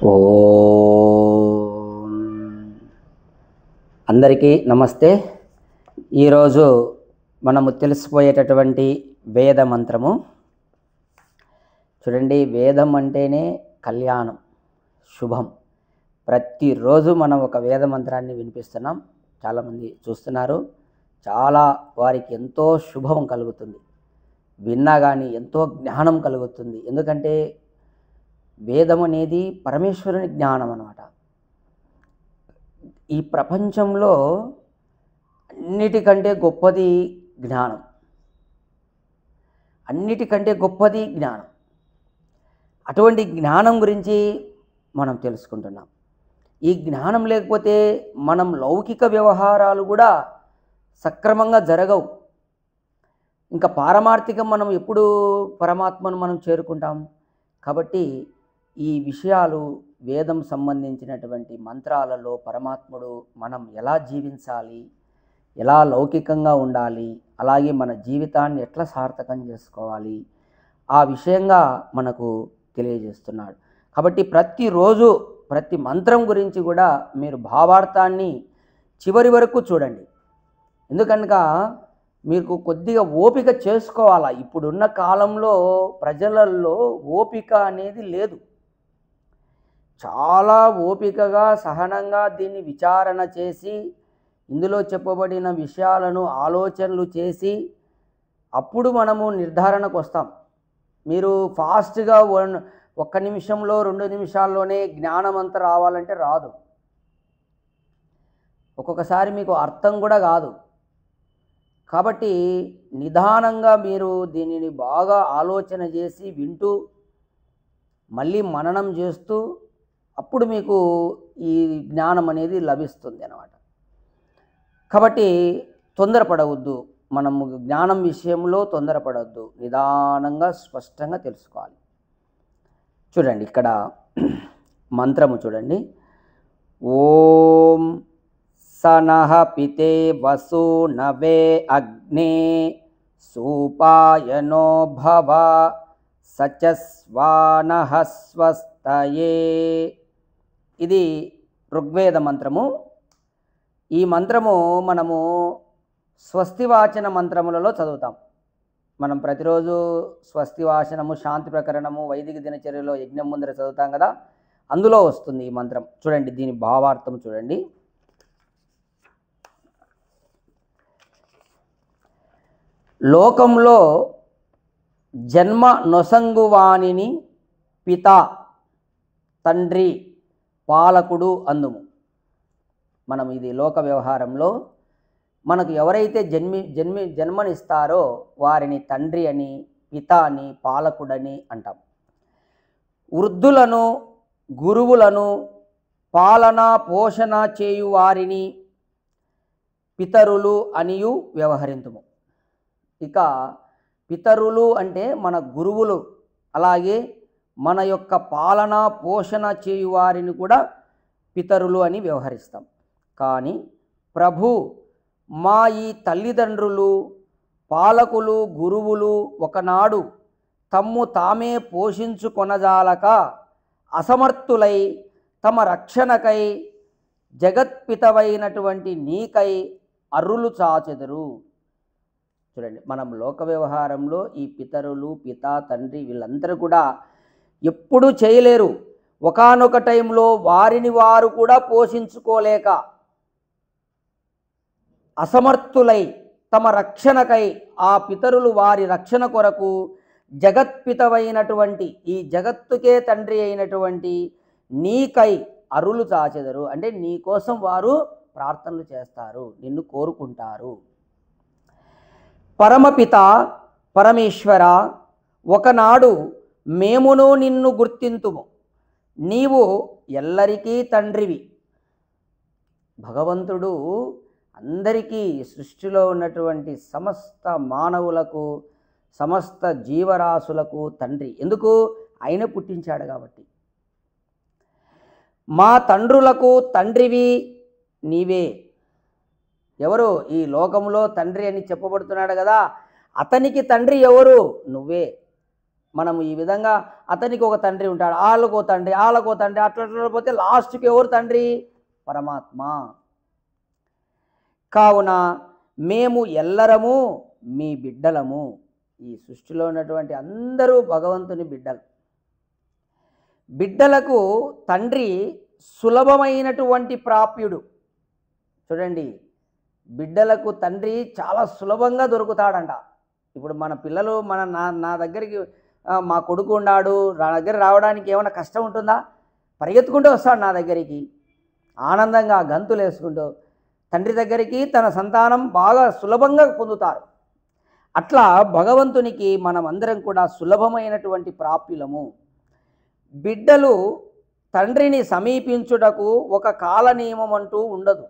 ఓం అందరికీ నమస్తే. ఈరోజు మనము తెలుసుకుపోయేటటువంటి వేద మంత్రము చూడండి. వేదం అంటేనే కళ్యాణం, శుభం. ప్రతిరోజు మనం ఒక వేద మంత్రాన్ని వినిపిస్తున్నాం. చాలామంది చూస్తున్నారు. చాలా వారికి ఎంతో శుభం కలుగుతుంది. విన్నా కానీ ఎంతో జ్ఞానం కలుగుతుంది. ఎందుకంటే వేదం అనేది పరమేశ్వరుని జ్ఞానం అన్నమాట. ఈ ప్రపంచంలో అన్నిటికంటే గొప్పది జ్ఞానం. అన్నిటికంటే గొప్పది జ్ఞానం. అటువంటి జ్ఞానం గురించి మనం తెలుసుకుంటున్నాం. ఈ జ్ఞానం లేకపోతే మనం లౌకిక వ్యవహారాలు కూడా సక్రమంగా జరగవు. ఇంకా పారమార్థికం మనం ఎప్పుడు పరమాత్మను మనం చేరుకుంటాం. కాబట్టి ఈ విషయాలు వేదం సంబంధించినటువంటి మంత్రాలలో పరమాత్ముడు మనం ఎలా జీవించాలి, ఎలా లౌకికంగా ఉండాలి, అలాగే మన జీవితాన్ని ఎట్లా సార్థకం చేసుకోవాలి, ఆ విషయంగా మనకు తెలియజేస్తున్నాడు. కాబట్టి ప్రతిరోజు ప్రతి మంత్రం గురించి కూడా మీరు భావార్థాన్ని చివరి వరకు చూడండి. ఎందుకనగా మీకు కొద్దిగా ఓపిక చేసుకోవాలా. ఇప్పుడున్న కాలంలో ప్రజలలో ఓపిక అనేది లేదు. చాలా ఓపికగా సహనంగా దీన్ని విచారణ చేసి ఇందులో చెప్పబడిన విషయాలను ఆలోచనలు చేసి అప్పుడు మనము నిర్ధారణకు వస్తాం. మీరు ఫాస్ట్గా 1 నిమిషంలో 2 నిమిషాల్లోనే జ్ఞానం అంతా రావాలంటే రాదు. ఒక్కొక్కసారి మీకు అర్థం కూడా కాదు. కాబట్టి నిదానంగా మీరు దీనిని బాగా ఆలోచన చేసి వింటూ మళ్ళీ మననం చేస్తూ అప్పుడు మీకు ఈ జ్ఞానం అనేది లభిస్తుంది అన్నమాట. కాబట్టి తొందరపడవద్దు. మనము జ్ఞానం విషయంలో తొందరపడవద్దు. నిదానంగా స్పష్టంగా తెలుసుకోవాలి. చూడండి ఇక్కడ మంత్రము చూడండి. ఓం సనః పితే వసు నవే అగ్నే సూపాయనో భవ సచస్వానః స్వస్తయే. ఇది ఋగ్వేద మంత్రము. ఈ మంత్రము మనము స్వస్తివాచన మంత్రములలో చదువుతాం. మనం ప్రతిరోజు స్వస్తివాచనము, శాంతి ప్రకరణము, వైదిక దినచర్యలో యజ్ఞం ముందర చదువుతాం కదా, అందులో వస్తుంది ఈ మంత్రం. చూడండి దీని భావార్థం చూడండి. లోకంలో జన్మ నొసంగువానిని పిత, తండ్రి, పాలకుడు అందుము. మనం ఇది లోక వ్యవహారంలో మనకు ఎవరైతే జన్మనిస్తారో వారిని తండ్రి అని, పిత అని, పాలకుడని అంటాం. వృద్ధులను, గురువులను, పాలన పోషణ చేయు వారిని పితరులు అనియు వ్యవహరింతుము. ఇక పితరులు అంటే మన గురువులు, అలాగే మన యొక్క పాలన పోషణ చేయు వారిని కూడా పితరులు అని వ్యవహరిస్తాం. కానీ ప్రభు మా ఈ తల్లిదండ్రులు, పాలకులు, గురువులు ఒకనాడు తమ్ము తామే పోషించుకొనజాలక అసమర్థులై తమ రక్షణకై జగత్పితవైనటువంటి నీకై అర్రులు చాచెదరు. చూడండి, మనం లోక వ్యవహారంలో ఈ పితరులు, పిత, తండ్రి వీళ్ళందరూ కూడా ఎప్పుడూ చేయలేరు. ఒకానొక టైంలో వారిని వారు కూడా పోషించుకోలేక అసమర్థులై తమ రక్షణకై ఆ పితరులు వారి రక్షణ కొరకు జగత్పితవైనటువంటి ఈ జగత్తుకే తండ్రి అయినటువంటి నీకై అరులు చాచెదరు. అంటే నీ కోసం వారు ప్రార్థనలు చేస్తారు, నిన్ను కోరుకుంటారు. పరమపిత పరమేశ్వర, ఒకనాడు మేమును నిన్ను గుర్తింతుము. నీవు ఎల్లరికీ తండ్రివి. భగవంతుడు అందరికీ, సృష్టిలో ఉన్నటువంటి సమస్త మానవులకు, సమస్త జీవరాశులకు తండ్రి. ఎందుకు? ఆయన పుట్టించాడు కాబట్టి. మా తండ్రులకు తండ్రివి నీవే. ఎవరు? ఈ లోకంలో తండ్రి అని చెప్పబడుతున్నాడు కదా, అతనికి తండ్రి ఎవరు? నువ్వే. మనము ఈ విధంగా అతనికి ఒక తండ్రి ఉంటాడు, వాళ్ళకో తండ్రి, వాళ్ళకో తండ్రి, అట్లా పోతే లాస్ట్కి ఎవరు తండ్రి? పరమాత్మ. కావున మేము ఎల్లరము మీ బిడ్డలము. ఈ సృష్టిలో ఉన్నటువంటి అందరూ భగవంతుని బిడ్డలు. బిడ్డలకు తండ్రి సులభమైనటువంటి ప్రాప్యుడు. చూడండి, బిడ్డలకు తండ్రి చాలా సులభంగా దొరుకుతాడంట. ఇప్పుడు మన పిల్లలు నా దగ్గరికి మా కొడుకు ఉన్నాడు, నా దగ్గర రావడానికి ఏమైనా కష్టం ఉంటుందా? పరిగెత్తుకుంటూ వస్తాడు నా దగ్గరికి, ఆనందంగా గంతులు వేసుకుంటూ తండ్రి దగ్గరికి తన సంతానం బాగా సులభంగా పొందుతారు. అట్లా భగవంతునికి మనం అందరం కూడా సులభమైనటువంటి ప్రాప్యులము. బిడ్డలు తండ్రిని సమీపించుటకు ఒక కాల నియమం అంటూ ఉండదు.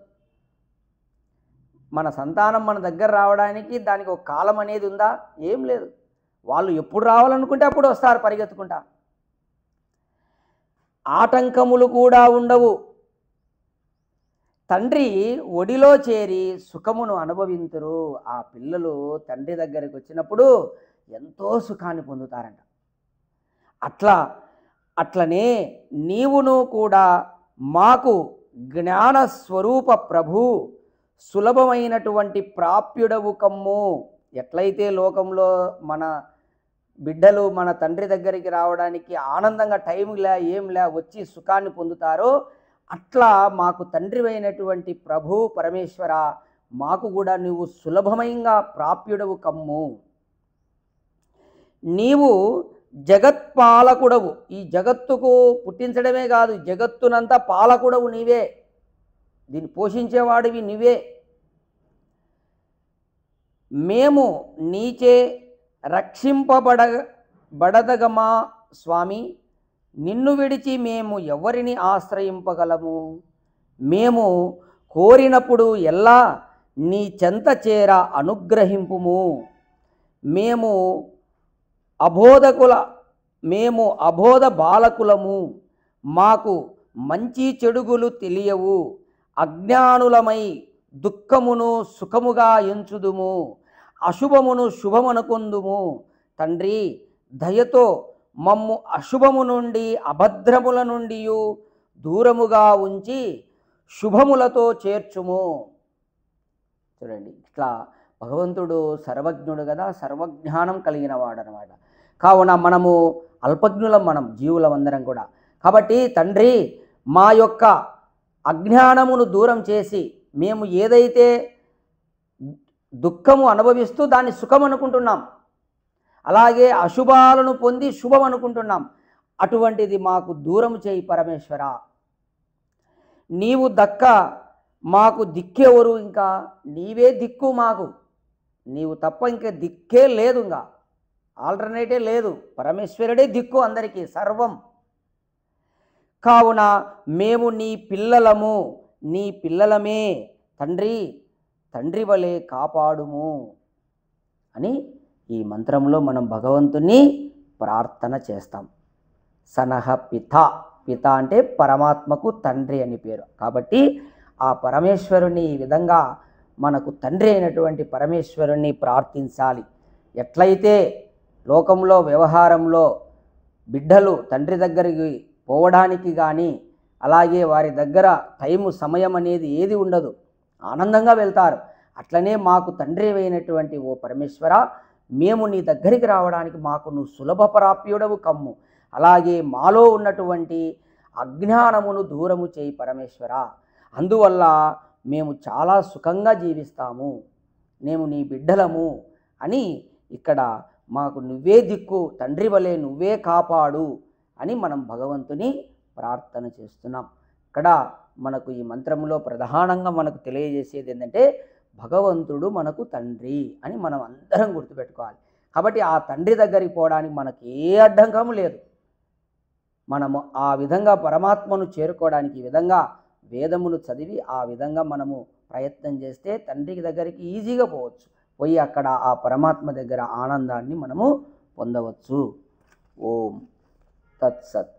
మన సంతానం మన దగ్గర రావడానికి దానికి ఒక కాలం అనేది ఉందా? ఏం లేదు. వాళ్ళు ఎప్పుడు రావాలనుకుంటే అప్పుడు వస్తారు పరిగెత్తుకుంటా. ఆటంకములు కూడా ఉండవు. తండ్రి ఒడిలో చేరి సుఖమును అనుభవింతురు. ఆ పిల్లలు తండ్రి దగ్గరికి వచ్చినప్పుడు ఎంతో సుఖాన్ని పొందుతారంట. అట్లనే నీవును కూడా మాకు జ్ఞానస్వరూప ప్రభు సులభమైనటువంటి ప్రాప్యుడవు కమ్ము. ఎట్లయితే లోకంలో మన బిడ్డలు మన తండ్రి దగ్గరికి రావడానికి ఆనందంగా టైంలా ఏంలా వచ్చి సుఖాన్ని పొందుతారో, అట్లా మాకు తండ్రి అయినటువంటి ప్రభు పరమేశ్వర మాకు కూడా నీవు సులభమైన ప్రాప్యుడవు కమ్ము. నీవు జగత్పాలకుడవు. ఈ జగత్తుకు పుట్టించడమే కాదు, జగత్తునంతా పాలకుడవు నీవే, దీన్ని పోషించేవాడివి నీవే. మేము నీచే రక్షింపబడదగమా స్వామి, నిన్ను విడిచి మేము ఎవరిని ఆశ్రయింపగలము? మేము కోరినప్పుడు ఎల్లా నీ చెంత చేర అనుగ్రహింపుము. మేము అబోధ బాలకులము, మాకు మంచి చెడుగులు తెలియవు, అజ్ఞానులమై దుఃఖమును సుఖముగా ఎంచుదుము, అశుభమును శుభమనుకొందుము. తండ్రి దయతో మమ్ము అశుభము నుండి అభద్రముల నుండి దూరముగా ఉంచి శుభములతో చేర్చుము. చూడండి, ఇట్లా భగవంతుడు సర్వజ్ఞుడు కదా, సర్వజ్ఞానం కలిగిన వాడు అనమాట. కావున మనము అల్పజ్ఞులం, మనం జీవులం అందరం కూడా. కాబట్టి తండ్రి మా యొక్క అజ్ఞానమును దూరం చేసి మేము ఏదైతే దుఃఖము అనుభవిస్తూ దాన్ని సుఖం అనుకుంటున్నాం, అలాగే అశుభాలను పొంది శుభం అనుకుంటున్నాం, అటువంటిది మాకు దూరం చేయి పరమేశ్వర. నీవు దక్క మాకు దిక్కెవరు? ఇంకా నీవే దిక్కు మాకు, నీవు తప్ప ఇంకా దిక్కే లేదు, ఇంకా ఆల్టర్నేటే లేదు. పరమేశ్వరుడే దిక్కు అందరికీ, సర్వం. కావున మేము నీ పిల్లలము, నీ పిల్లలమే తండ్రి, తండ్రి వలె కాపాడుము అని ఈ మంత్రంలో మనం భగవంతుని ప్రార్థన చేస్తాం. సనహ పిత, పిత అంటే పరమాత్మకు తండ్రి అని పేరు. కాబట్టి ఆ పరమేశ్వరుని ఈ విధంగా మనకు తండ్రి అయినటువంటి పరమేశ్వరుని ప్రార్థించాలి. ఎట్లయితే లోకంలో వ్యవహారంలో బిడ్డలు తండ్రి దగ్గరికి పోవడానికి కానీ, అలాగే వారి దగ్గర టైము సమయం అనేది ఏది ఉండదు, ఆనందంగా వెళ్తారు. అట్లనే మాకు తండ్రి అయినటువంటి ఓ పరమేశ్వర, మేము నీ దగ్గరికి రావడానికి మాకు నువ్వు సులభ ప్రాప్యుడవు కమ్ము. అలాగే మాలో ఉన్నటువంటి అజ్ఞానమును దూరము చేయి పరమేశ్వర. అందువల్ల మేము చాలా సుఖంగా జీవిస్తాము, మేము నీ బిడ్డలము అని ఇక్కడ మాకు నువ్వే దిక్కు, తండ్రి వలె నువ్వే కాపాడు అని మనం భగవంతుని ప్రార్థన చేస్తున్నాం. ఇక్కడ మనకు ఈ మంత్రంలో ప్రధానంగా మనకు తెలియజేసేది ఏంటంటే భగవంతుడు మనకు తండ్రి అని మనం అందరం గుర్తుపెట్టుకోవాలి. కాబట్టి ఆ తండ్రి దగ్గరికి పోవడానికి మనకు ఏ అడ్డంకము లేదు. మనము ఆ విధంగా పరమాత్మను చేరుకోవడానికి ఈ విధంగా వేదములు చదివి ఆ విధంగా మనము ప్రయత్నం చేస్తే తండ్రికి దగ్గరికి ఈజీగా పోవచ్చు, పోయి అక్కడ ఆ పరమాత్మ దగ్గర ఆనందాన్ని మనము పొందవచ్చు. ఓం తత్సత్.